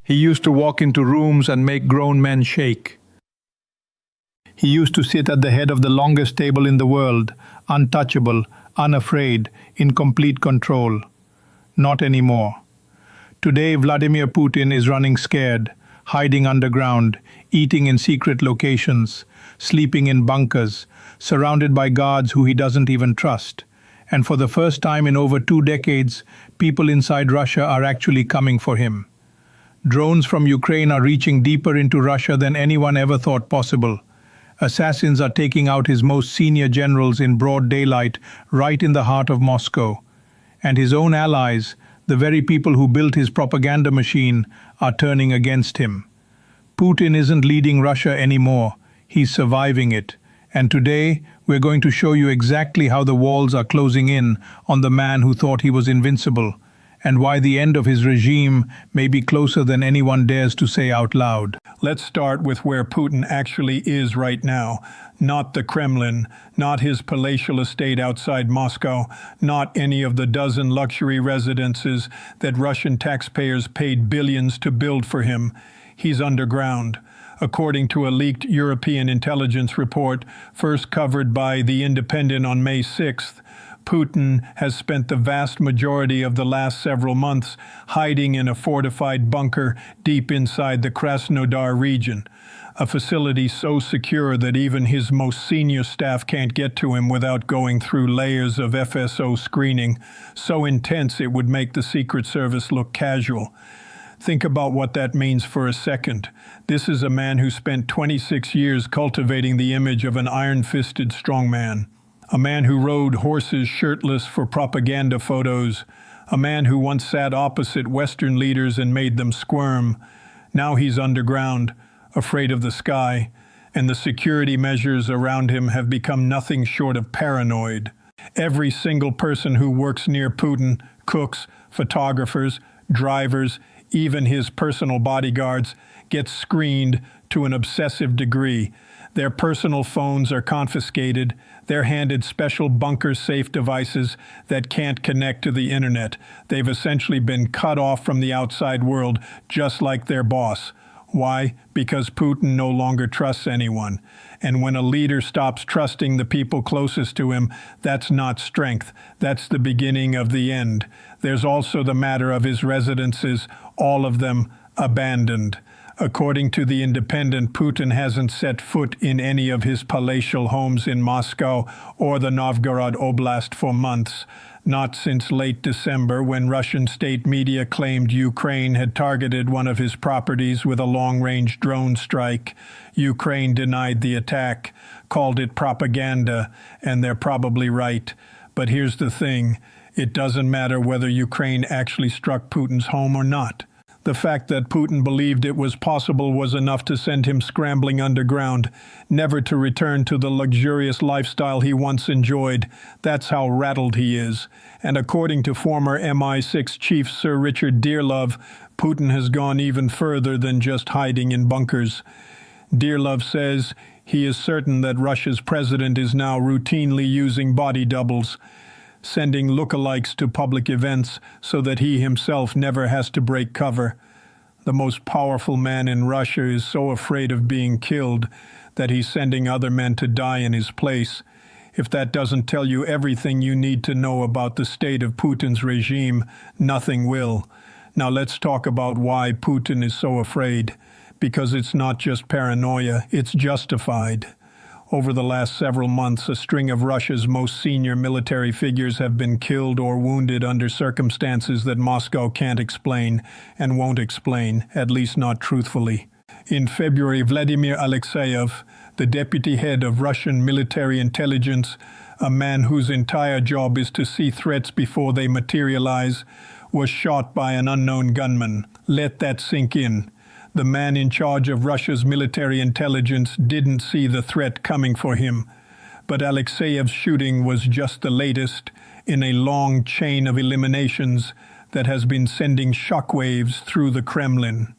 He used to walk into rooms and make grown men shake. He used to sit at the head of the longest table in the world, untouchable, unafraid, in complete control. Not anymore. Today, Vladimir Putin is running scared, hiding underground, eating in secret locations, sleeping in bunkers, surrounded by guards who he doesn't even trust. And for the first time in over 2 decades, people inside Russia are actually coming for him. Drones from Ukraine are reaching deeper into Russia than anyone ever thought possible. Assassins are taking out his most senior generals in broad daylight, right in the heart of Moscow. And his own allies, the very people who built his propaganda machine, are turning against him. Putin isn't leading Russia anymore. He's surviving it. And today, we're going to show you exactly how the walls are closing in on the man who thought he was invincible, and why the end of his regime may be closer than anyone dares to say out loud. Let's start with where Putin actually is right now. Not the Kremlin, not his palatial estate outside Moscow, not any of the dozen luxury residences that Russian taxpayers paid billions to build for him. He's underground. According to a leaked European intelligence report, first covered by The Independent on May 6th, Putin has spent the vast majority of the last several months hiding in a fortified bunker deep inside the Krasnodar region, a facility so secure that even his most senior staff can't get to him without going through layers of FSO screening, so intense it would make the Secret Service look casual. Think about what that means for a second. This is a man who spent 26 years cultivating the image of an iron-fisted strongman. A man who rode horses shirtless for propaganda photos. A man who once sat opposite Western leaders and made them squirm. Now he's underground, afraid of the sky, and the security measures around him have become nothing short of paranoid. Every single person who works near Putin, cooks, photographers, drivers, even his personal bodyguards, gets screened to an obsessive degree. Their personal phones are confiscated. They're handed special bunker-safe devices that can't connect to the internet. They've essentially been cut off from the outside world, just like their boss. Why? Because Putin no longer trusts anyone. And when a leader stops trusting the people closest to him, that's not strength. That's the beginning of the end. There's also the matter of his residences, all of them abandoned. According to The Independent, Putin hasn't set foot in any of his palatial homes in Moscow or the Novgorod Oblast for months. Not since late December, when Russian state media claimed Ukraine had targeted one of his properties with a long-range drone strike. Ukraine denied the attack, called it propaganda, and they're probably right. But here's the thing. It doesn't matter whether Ukraine actually struck Putin's home or not. The fact that Putin believed it was possible was enough to send him scrambling underground, never to return to the luxurious lifestyle he once enjoyed. That's how rattled he is. And according to former MI6 chief Sir Richard Dearlove, Putin has gone even further than just hiding in bunkers. Dearlove says he is certain that Russia's president is now routinely using body doubles, sending lookalikes to public events so that he himself never has to break cover. The most powerful man in Russia is so afraid of being killed that he's sending other men to die in his place. If that doesn't tell you everything you need to know about the state of Putin's regime, nothing will. Now let's talk about why Putin is so afraid. Because it's not just paranoia, it's justified. Over the last several months, a string of Russia's most senior military figures have been killed or wounded under circumstances that Moscow can't explain and won't explain, at least not truthfully. In February, Vladimir Alexeyev, the deputy head of Russian military intelligence, a man whose entire job is to see threats before they materialize, was shot by an unknown gunman. Let that sink in. The man in charge of Russia's military intelligence didn't see the threat coming for him. But Alexeyev's shooting was just the latest in a long chain of eliminations that has been sending shockwaves through the Kremlin.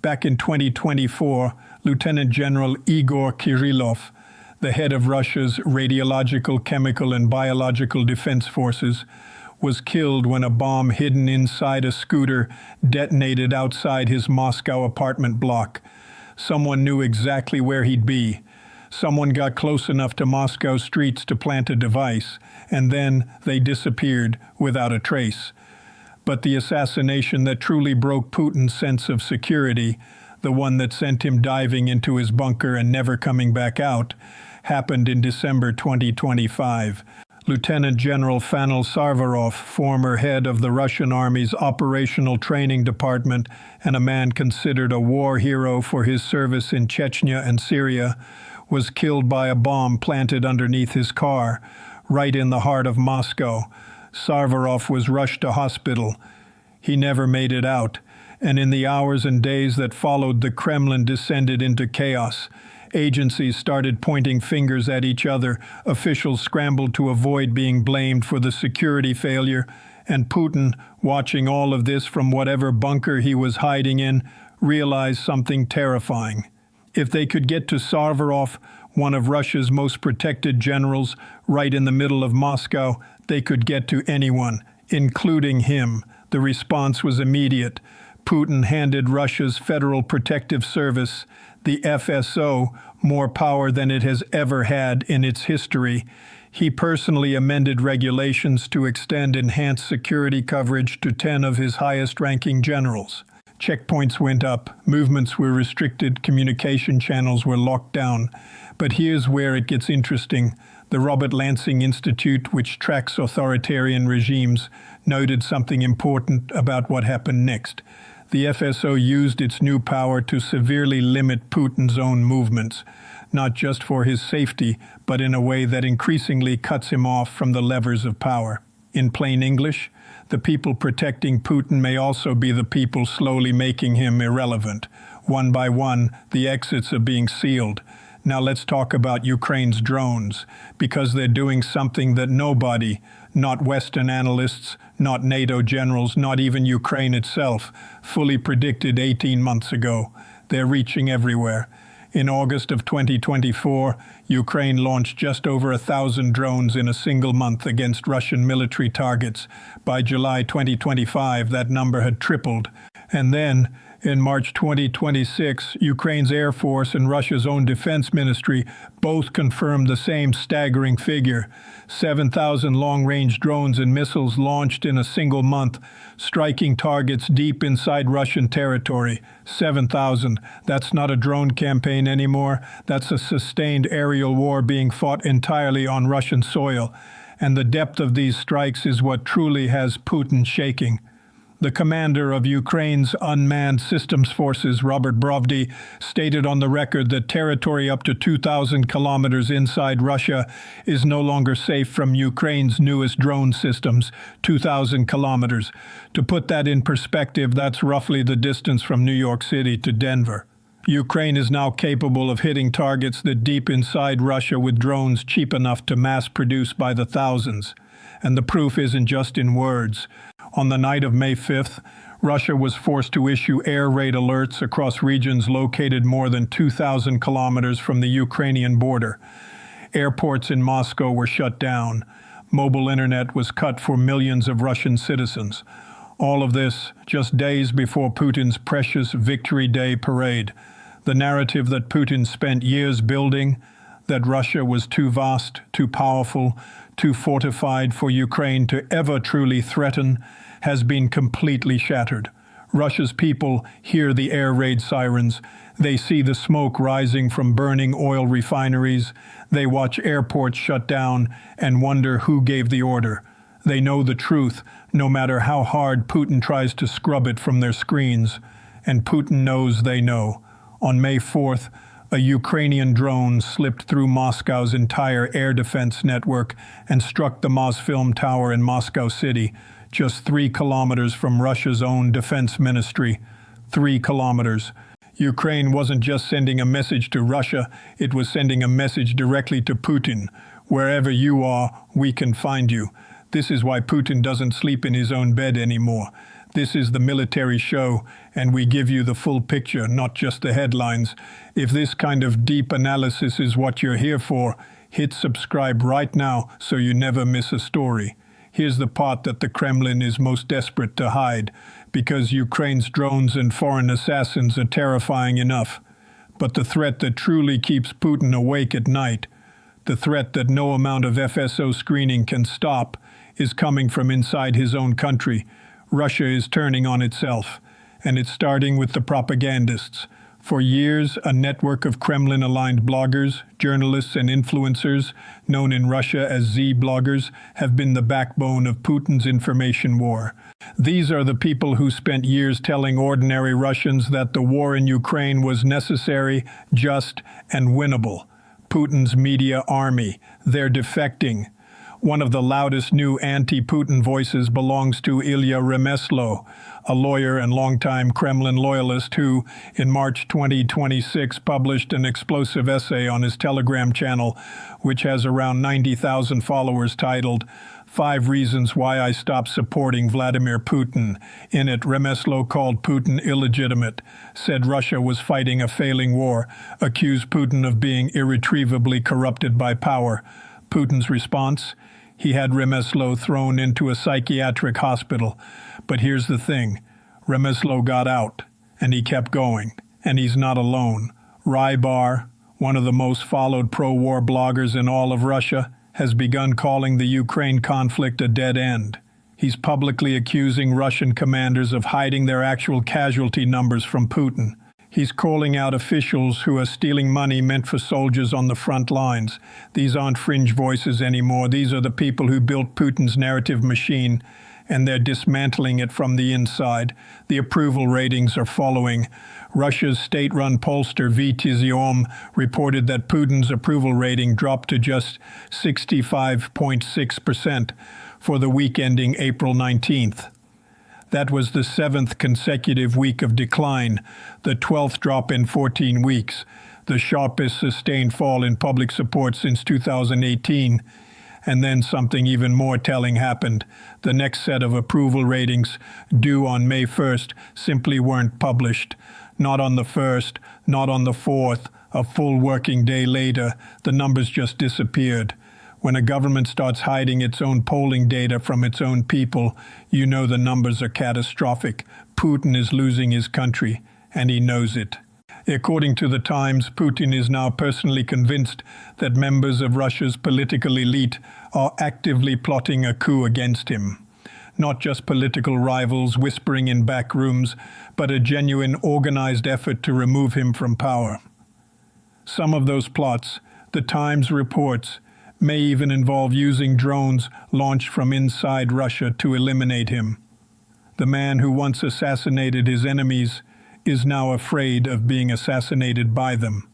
Back in 2024, Lieutenant General Igor Kirillov, the head of Russia's radiological, chemical, and biological defense forces, was killed when a bomb hidden inside a scooter detonated outside his Moscow apartment block. Someone knew exactly where he'd be. Someone got close enough to Moscow streets to plant a device, and then they disappeared without a trace. But the assassination that truly broke Putin's sense of security, the one that sent him diving into his bunker and never coming back out, happened in December 2025. Lieutenant General Fanil Sarvarov, former head of the Russian Army's Operational Training Department and a man considered a war hero for his service in Chechnya and Syria, was killed by a bomb planted underneath his car, right in the heart of Moscow. Sarvarov was rushed to hospital. He never made it out, and in the hours and days that followed, the Kremlin descended into chaos. Agencies started pointing fingers at each other, officials scrambled to avoid being blamed for the security failure, and Putin, watching all of this from whatever bunker he was hiding in, realized something terrifying. If they could get to Sarvarov, one of Russia's most protected generals, right in the middle of Moscow, they could get to anyone, including him. The response was immediate. Putin handed Russia's Federal Protective Service, the FSO, more power than it has ever had in its history. He personally amended regulations to extend enhanced security coverage to 10 of his highest-ranking generals. Checkpoints went up, movements were restricted, communication channels were locked down. But here's where it gets interesting. The Robert Lansing Institute, which tracks authoritarian regimes, noted something important about what happened next. The FSO used its new power to severely limit Putin's own movements, not just for his safety, but in a way that increasingly cuts him off from the levers of power. In plain English, the people protecting Putin may also be the people slowly making him irrelevant. One by one, the exits are being sealed. Now let's talk about Ukraine's drones, because they're doing something that nobody, not Western analysts, not NATO generals, not even Ukraine itself, fully predicted 18 months ago. They're reaching everywhere. In August of 2024, Ukraine launched just over 1,000 drones in a single month against Russian military targets. By July 2025, that number had tripled. And then, in March 2026, Ukraine's Air Force and Russia's own defense ministry both confirmed the same staggering figure. 7,000 long-range drones and missiles launched in a single month, striking targets deep inside Russian territory. 7,000. That's not a drone campaign anymore. That's a sustained aerial war being fought entirely on Russian soil. And the depth of these strikes is what truly has Putin shaking. The commander of Ukraine's unmanned systems forces, Robert Brovdy, stated on the record that territory up to 2,000 kilometers inside Russia is no longer safe from Ukraine's newest drone systems, 2,000 kilometers. To put that in perspective, that's roughly the distance from New York City to Denver. Ukraine is now capable of hitting targets that deep inside Russia with drones cheap enough to mass produce by the thousands. And the proof isn't just in words. On the night of May 5th, Russia was forced to issue air raid alerts across regions located more than 2,000 kilometers from the Ukrainian border. Airports in Moscow were shut down. Mobile internet was cut for millions of Russian citizens. All of this just days before Putin's precious Victory Day parade. The narrative that Putin spent years building, that Russia was too vast, too powerful, too fortified for Ukraine to ever truly threaten, has been completely shattered. Russia's people hear the air raid sirens. They see the smoke rising from burning oil refineries. They watch airports shut down and wonder who gave the order. They know the truth, no matter how hard Putin tries to scrub it from their screens. And Putin knows they know. On May 4th, a Ukrainian drone slipped through Moscow's entire air defense network and struck the Mosfilm Tower in Moscow City, just 3 kilometers from Russia's own defense ministry. 3 kilometers. Ukraine wasn't just sending a message to Russia, it was sending a message directly to Putin. Wherever you are, we can find you. This is why Putin doesn't sleep in his own bed anymore. This is the military show, and we give you the full picture, not just the headlines. If this kind of deep analysis is what you're here for, hit subscribe right now so you never miss a story. Here's the part that the Kremlin is most desperate to hide, because Ukraine's drones and foreign assassins are terrifying enough. But the threat that truly keeps Putin awake at night, the threat that no amount of FSO screening can stop, is coming from inside his own country. Russia is turning on itself, and it's starting with the propagandists. For years, a network of Kremlin-aligned bloggers, journalists, and influencers, known in Russia as Z-bloggers, have been the backbone of Putin's information war. These are the people who spent years telling ordinary Russians that the war in Ukraine was necessary, just, and winnable. Putin's media army. They're defecting. One of the loudest new anti-Putin voices belongs to Ilya Remeslo, a lawyer and longtime Kremlin loyalist who, in March 2026, published an explosive essay on his Telegram channel, which has around 90,000 followers, titled 5 Reasons Why I Stopped Supporting Vladimir Putin. In it, Remeslo called Putin illegitimate, said Russia was fighting a failing war, accused Putin of being irretrievably corrupted by power. Putin's response? He had Remeslo thrown into a psychiatric hospital. But here's the thing. Remeslo got out, and he kept going. And he's not alone. Rybar, one of the most followed pro-war bloggers in all of Russia, has begun calling the Ukraine conflict a dead end. He's publicly accusing Russian commanders of hiding their actual casualty numbers from Putin. He's calling out officials who are stealing money meant for soldiers on the front lines. These aren't fringe voices anymore. These are the people who built Putin's narrative machine, and they're dismantling it from the inside. The approval ratings are following. Russia's state-run pollster Vitizium reported that Putin's approval rating dropped to just 65.6% for the week ending April 19th. That was the 7th consecutive week of decline, the 12th drop in 14 weeks, the sharpest sustained fall in public support since 2018. And then something even more telling happened. The next set of approval ratings, due on May 1st, simply weren't published. Not on the 1st, not on the 4th, a full working day later, the numbers just disappeared. When a government starts hiding its own polling data from its own people, you know the numbers are catastrophic. Putin is losing his country, and he knows it. According to the Times, Putin is now personally convinced that members of Russia's political elite are actively plotting a coup against him. Not just political rivals whispering in back rooms, but a genuine organized effort to remove him from power. Some of those plots, the Times reports, may even involve using drones launched from inside Russia to eliminate him. The man who once assassinated his enemies is now afraid of being assassinated by them.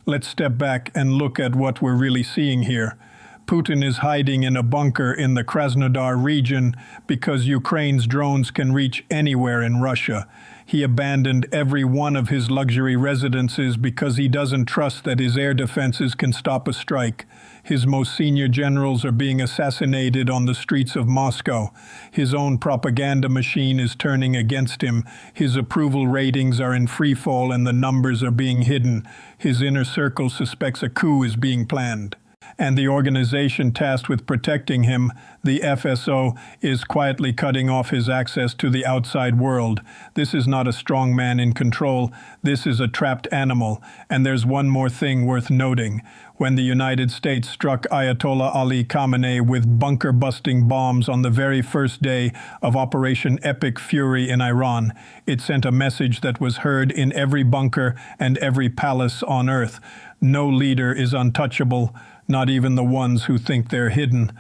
Let's step back and look at what we're really seeing here. Putin is hiding in a bunker in the Krasnodar region because Ukraine's drones can reach anywhere in Russia. He abandoned every one of his luxury residences because he doesn't trust that his air defenses can stop a strike. His most senior generals are being assassinated on the streets of Moscow. His own propaganda machine is turning against him. His approval ratings are in free fall and the numbers are being hidden. His inner circle suspects a coup is being planned. And the organization tasked with protecting him, the FSO, is quietly cutting off his access to the outside world. This is not a strong man in control. This is a trapped animal. And there's one more thing worth noting. When the United States struck Ayatollah Ali Khamenei with bunker-busting bombs on the very first day of Operation Epic Fury in Iran, it sent a message that was heard in every bunker and every palace on earth. No leader is untouchable, not even the ones who think they're hidden.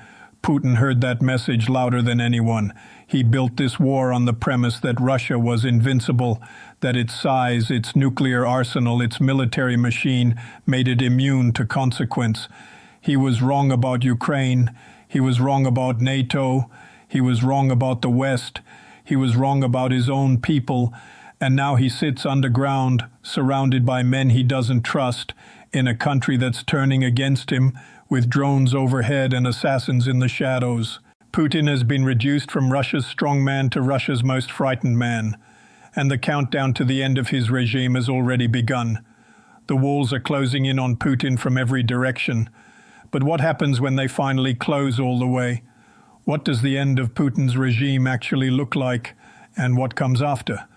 Putin heard that message louder than anyone. He built this war on the premise that Russia was invincible, that its size, its nuclear arsenal, its military machine made it immune to consequence. He was wrong about Ukraine. He was wrong about NATO. He was wrong about the West. He was wrong about his own people. And now he sits underground, surrounded by men he doesn't trust, in a country that's turning against him, with drones overhead and assassins in the shadows. Putin has been reduced from Russia's strongman to Russia's most frightened man. And the countdown to the end of his regime has already begun. The walls are closing in on Putin from every direction. But what happens when they finally close all the way? What does the end of Putin's regime actually look like, and what comes after?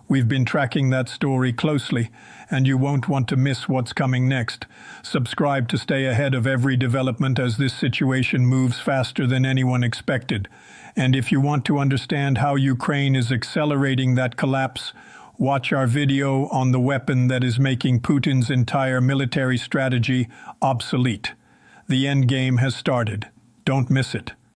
We've been tracking that story closely, and you won't want to miss what's coming next. Subscribe to stay ahead of every development as this situation moves faster than anyone expected. And if you want to understand how Ukraine is accelerating that collapse, watch our video on the weapon that is making Putin's entire military strategy obsolete. The endgame has started. Don't miss it.